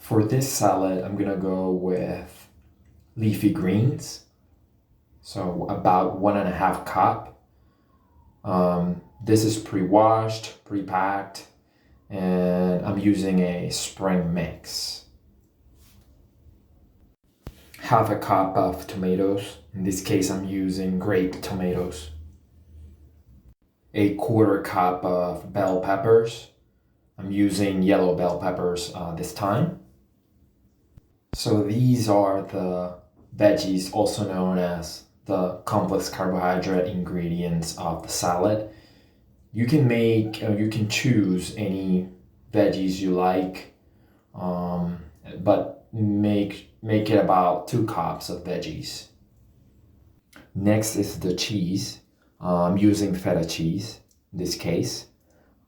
For this salad, I'm gonna go with leafy greens. So about 1.5 cup. This is pre-washed, pre-packed, and I'm using a spring mix. 1/2 cup of tomatoes. In this case, I'm using grape tomatoes. 1/4 cup of bell peppers. I'm using yellow bell peppers this time. So these are the veggies, also known as the complex carbohydrate ingredients of the salad. You can choose any veggies you like, but make it about 2 cups of veggies. Next is the cheese. I'm using feta cheese in this case.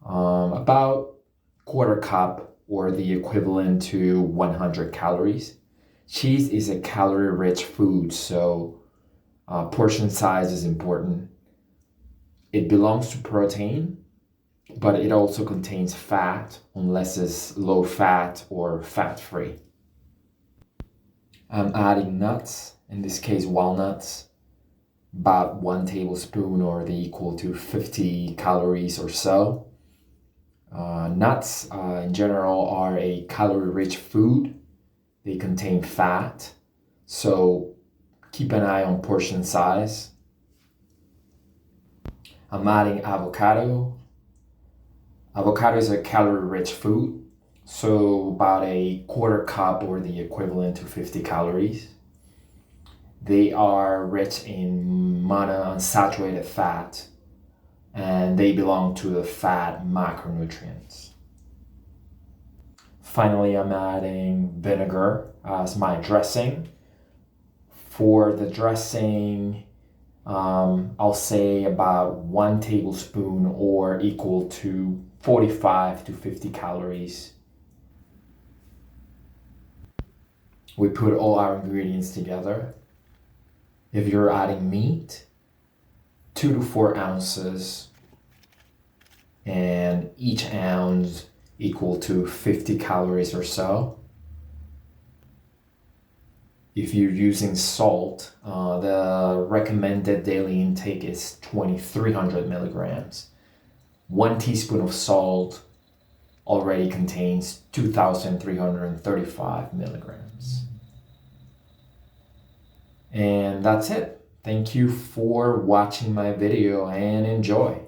About 1/4 cup, or the equivalent to 100 calories. Cheese is a calorie-rich food, so portion size is important. It belongs to protein, but it also contains fat unless it's low fat or fat-free. I'm adding nuts, in this case walnuts, about 1 tablespoon or the equal to 50 calories or so. Nuts in general are a calorie-rich food. They contain fat, so keep an eye on portion size. I'm adding avocado. Avocado is a calorie-rich food, so about 1/4 cup or the equivalent to 50 calories. They are rich in monounsaturated fat, and they belong to the fat macronutrients. Finally, I'm adding vinegar as my dressing. For the dressing, I'll say about 1 tablespoon or equal to 45 to 50 calories. We put all our ingredients together. If you're adding meat, 2 to 4 ounces, and each ounce equal to 50 calories or so. If you're using salt, the recommended daily intake is 2,300 milligrams. 1 teaspoon of salt already contains 2,335 milligrams. And that's it. Thank you for watching my video and enjoy.